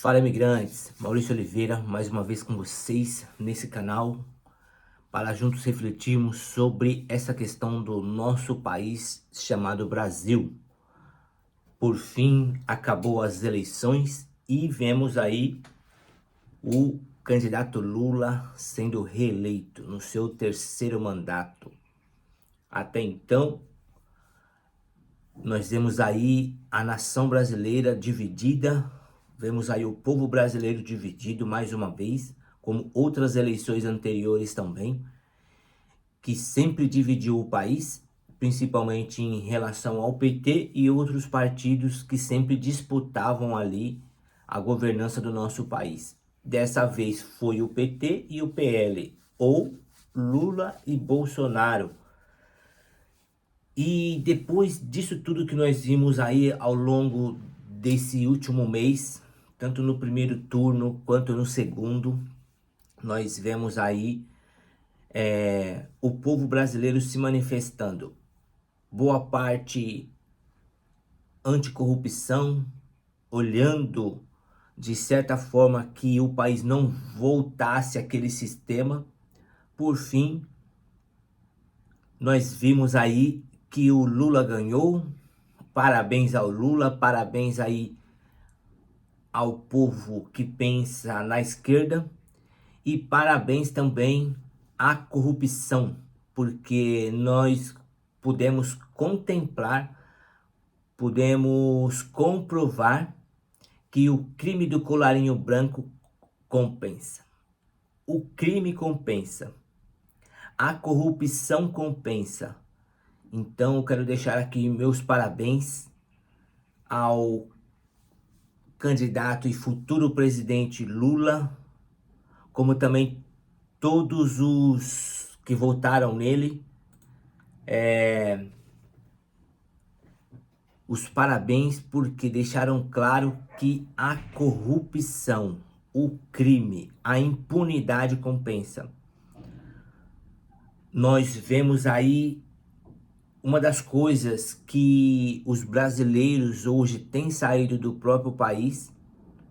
Fala, imigrantes, Maurício Oliveira, mais uma vez com vocês nesse canal para juntos refletirmos sobre essa questão do nosso país chamado Brasil. Por fim, acabou as eleições e vemos aí o candidato Lula sendo reeleito no seu terceiro mandato. Até então, nós vemos aí a nação brasileira dividida. Vemos aí o povo brasileiro dividido mais uma vez, como outras eleições anteriores também, que sempre dividiu o país, principalmente em relação ao PT e outros partidos que sempre disputavam ali a governança do nosso país. Dessa vez foi o PT e o PL, ou Lula e Bolsonaro. E depois disso tudo que nós vimos aí ao longo desse último mês, tanto no primeiro turno quanto no segundo, nós vemos aí o povo brasileiro se manifestando. Boa parte anticorrupção, olhando de certa forma que o país não voltasse àquele sistema. Por fim, nós vimos aí que o Lula ganhou. Parabéns ao Lula, parabéns aí ao povo que pensa na esquerda e parabéns também à corrupção, porque nós pudemos contemplar, pudemos comprovar que o crime do colarinho branco compensa. O crime compensa. A corrupção compensa. Então eu quero deixar aqui meus parabéns ao candidato e futuro presidente Lula, como também todos os que votaram nele. Os parabéns porque deixaram claro que a corrupção, o crime, a impunidade compensa. Nós vemos aí uma das coisas que os brasileiros hoje têm saído do próprio país,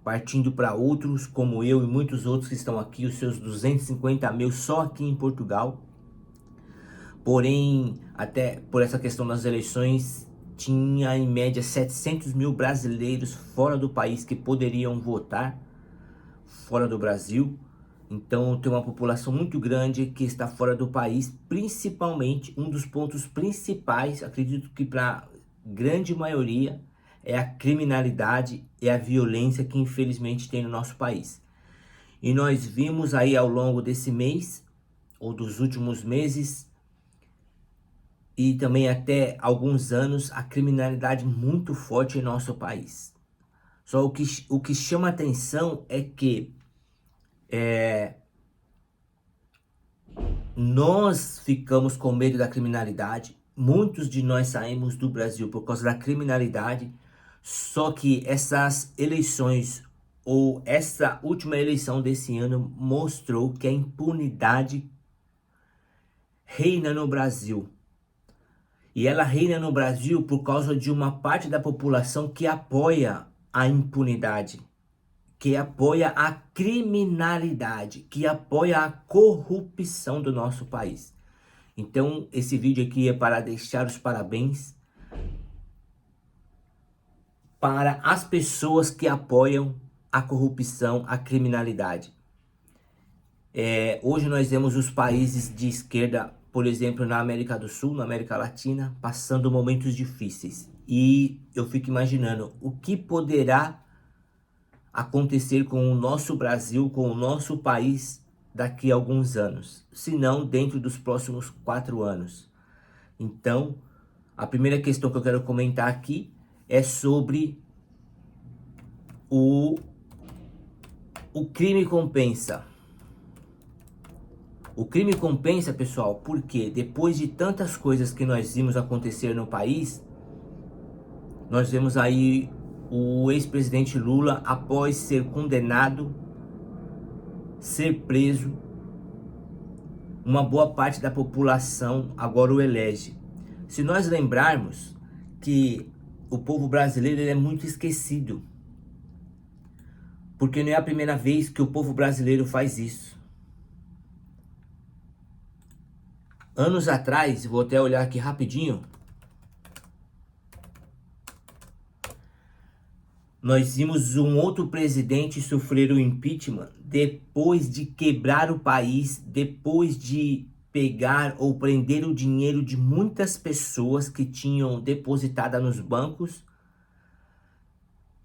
partindo para outros, como eu e muitos outros que estão aqui, os seus 250 mil só aqui em Portugal. Porém, até por essa questão das eleições, tinha em média 700 mil brasileiros fora do país que poderiam votar, fora do Brasil. Então tem uma população muito grande que está fora do país, principalmente um dos pontos principais, acredito que para grande maioria, é a criminalidade e a violência que infelizmente tem no nosso país. E nós vimos aí ao longo desse mês, ou dos últimos meses, e também até alguns anos, a criminalidade muito forte em nosso país. Só o que chama atenção é que nós ficamos com medo da criminalidade. Muitos de nós saímos do Brasil por causa da criminalidade. Só que essas eleições, ou essa última eleição desse ano, mostrou que a impunidade reina no Brasil. E ela reina no Brasil por causa de uma parte da população que apoia a impunidade, que apoia a criminalidade, que apoia a corrupção do nosso país. Então, esse vídeo aqui é para deixar os parabéns para as pessoas que apoiam a corrupção, a criminalidade. Hoje nós vemos os países de esquerda, por exemplo, na América do Sul, na América Latina, passando momentos difíceis. E eu fico imaginando o que poderá acontecer com o nosso Brasil, com o nosso país daqui a alguns anos, se não dentro dos próximos 4 anos. Então, a primeira questão que eu quero comentar aqui é sobre o crime compensa. O crime compensa, pessoal, porque depois de tantas coisas que nós vimos acontecer no país, nós vemos aí o ex-presidente Lula, após ser condenado, ser preso, uma boa parte da população agora o elege. Se nós lembrarmos que o povo brasileiro é muito esquecido. porque não é a primeira vez que o povo brasileiro faz isso. Anos atrás, vou até olhar aqui rapidinho, nós vimos um outro presidente sofrer o impeachment depois de quebrar o país, depois de pegar ou prender o dinheiro de muitas pessoas que tinham depositada nos bancos.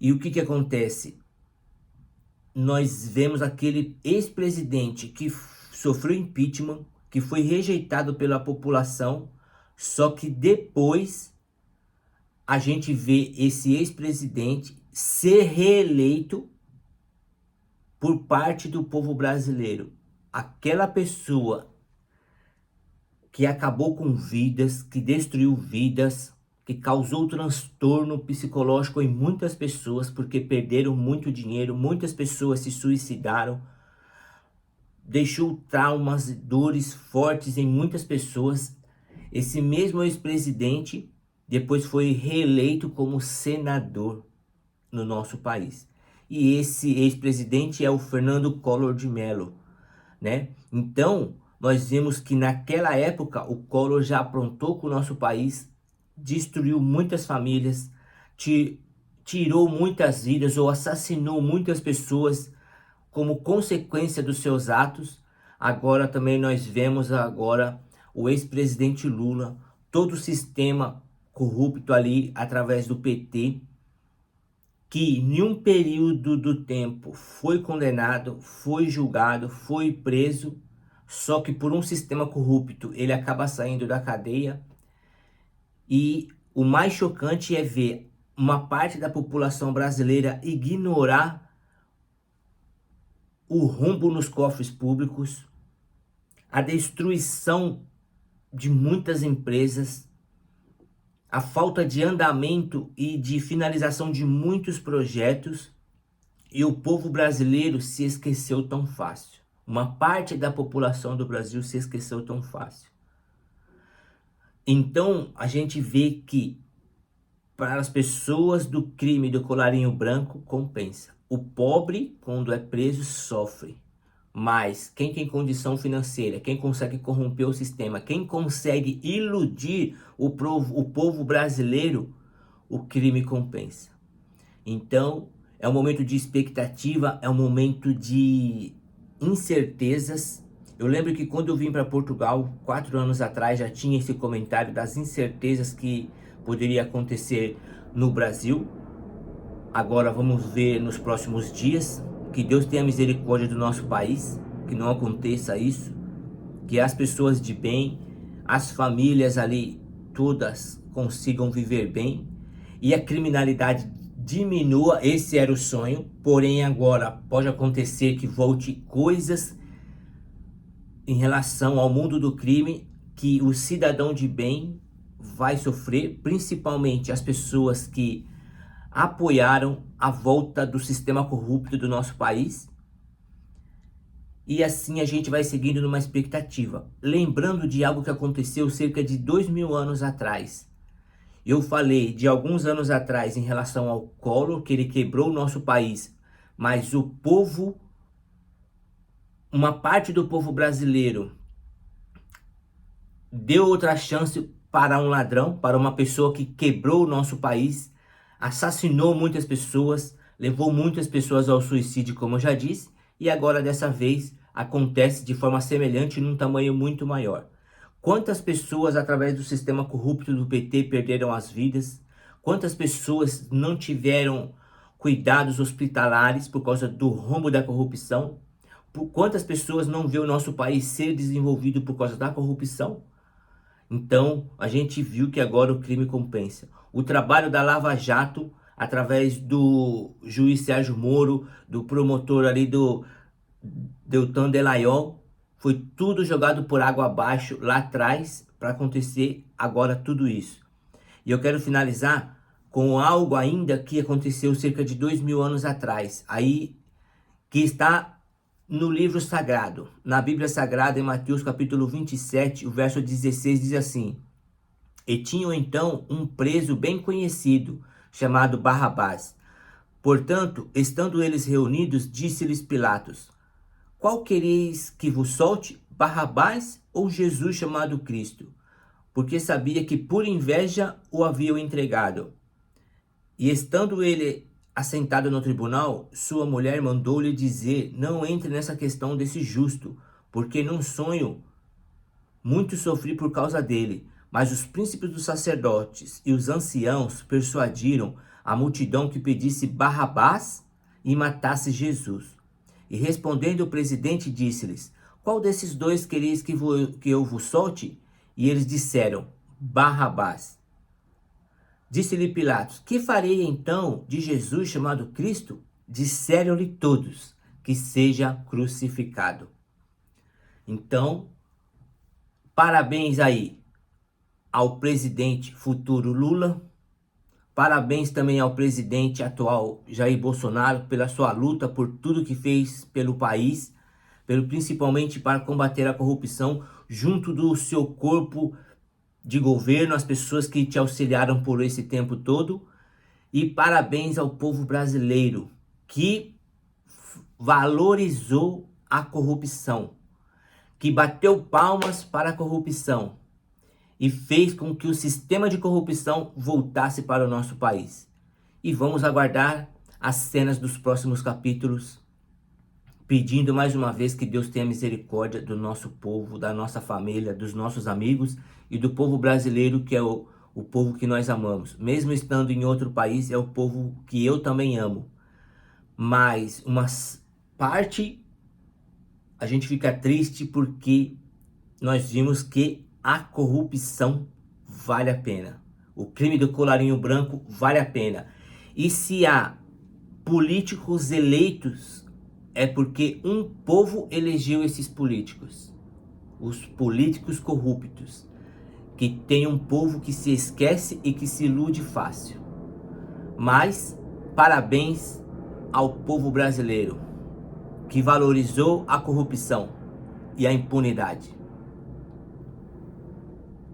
E o que que acontece? Nós vemos aquele ex-presidente que sofreu impeachment, que foi rejeitado pela população, só que depois a gente vê esse ex-presidente ser reeleito por parte do povo brasileiro. Aquela pessoa que acabou com vidas, que destruiu vidas, que causou transtorno psicológico em muitas pessoas, porque perderam muito dinheiro, muitas pessoas se suicidaram, deixou traumas e dores fortes em muitas pessoas. Esse mesmo ex-presidente depois foi reeleito como senador no nosso país. E esse ex-presidente é o Fernando Collor de Mello, né? Então, nós vemos que naquela época o Collor já aprontou com o nosso país, destruiu muitas famílias, tirou muitas vidas ou assassinou muitas pessoas como consequência dos seus atos. Agora também nós vemos agora o ex-presidente Lula, todo o sistema corrupto ali através do PT, que em um período do tempo foi condenado, foi julgado, foi preso, só que por um sistema corrupto ele acaba saindo da cadeia. E o mais chocante é ver uma parte da população brasileira ignorar o rombo nos cofres públicos, a destruição de muitas empresas, a falta de andamento e de finalização de muitos projetos, e o povo brasileiro se esqueceu tão fácil. Uma parte da população do Brasil se esqueceu tão fácil. Então a gente vê que para as pessoas do crime do colarinho branco compensa. O pobre, quando é preso, sofre. Mas quem tem condição financeira, quem consegue corromper o sistema, quem consegue iludir o povo brasileiro, o crime compensa. Então, é um momento de expectativa, é um momento de incertezas. Eu lembro que quando eu vim para Portugal, 4 anos atrás, já tinha esse comentário das incertezas que poderia acontecer no Brasil. Agora vamos ver nos próximos dias. Que Deus tenha misericórdia do nosso país, que não aconteça isso, que as pessoas de bem, as famílias ali, todas consigam viver bem e a criminalidade diminua. Esse era o sonho, porém agora pode acontecer que volte coisas em relação ao mundo do crime, que o cidadão de bem vai sofrer, principalmente as pessoas que apoiaram a volta do sistema corrupto do nosso país. E assim a gente vai seguindo numa expectativa. Lembrando de algo que aconteceu cerca de 2000 anos atrás. Eu falei de alguns anos atrás em relação ao Collor, que ele quebrou o nosso país. Mas o povo, uma parte do povo brasileiro, deu outra chance para um ladrão, para uma pessoa que quebrou o nosso país, assassinou muitas pessoas, levou muitas pessoas ao suicídio, como eu já disse, e agora dessa vez acontece de forma semelhante num tamanho muito maior. Quantas pessoas através do sistema corrupto do PT perderam as vidas? Quantas pessoas não tiveram cuidados hospitalares por causa do rombo da corrupção? Quantas pessoas não vê o nosso país ser desenvolvido por causa da corrupção? Então, a gente viu que agora o crime compensa. O trabalho da Lava Jato, através do juiz Sérgio Moro, do promotor ali do Deltan Dallagnol, foi tudo jogado por água abaixo lá atrás para acontecer agora tudo isso. E eu quero finalizar com algo ainda que aconteceu cerca de 2000 anos atrás, aí que está no livro sagrado, na Bíblia Sagrada, em Mateus capítulo 27, o verso 16 diz assim: E tinham então um preso bem conhecido, chamado Barrabás. Portanto, estando eles reunidos, disse-lhes Pilatos: Qual quereis que vos solte, Barrabás ou Jesus chamado Cristo? Porque sabia que por inveja o haviam entregado. E estando ele assentado no tribunal, sua mulher mandou-lhe dizer: Não entre nessa questão desse justo, porque num sonho muito sofri por causa dele. Mas os príncipes dos sacerdotes e os anciãos persuadiram a multidão que pedisse Barrabás e matasse Jesus. E respondendo o presidente, disse-lhes: Qual desses dois quereis que eu vos solte? E eles disseram: Barrabás. Disse-lhe Pilatos: Que farei então de Jesus chamado Cristo? Disseram-lhe todos: Que seja crucificado. Então, parabéns aí ao presidente futuro Lula. Parabéns também ao presidente atual Jair Bolsonaro pela sua luta, por tudo que fez pelo país, principalmente para combater a corrupção, junto do seu corpo de governo, as pessoas que te auxiliaram por esse tempo todo. E parabéns ao povo brasileiro que valorizou a corrupção, que bateu palmas para a corrupção e fez com que o sistema de corrupção voltasse para o nosso país. E vamos aguardar as cenas dos próximos capítulos, pedindo mais uma vez que Deus tenha misericórdia do nosso povo, da nossa família, dos nossos amigos e do povo brasileiro, que é o povo que nós amamos. Mesmo estando em outro país, é o povo que eu também amo. Mas uma parte a gente fica triste porque nós vimos que a corrupção vale a pena. O crime do colarinho branco vale a pena. E se há políticos eleitos, é porque um povo elegeu esses políticos. Os políticos corruptos. Que tem um povo que se esquece e que se ilude fácil. Mas, parabéns ao povo brasileiro, que valorizou a corrupção e a impunidade.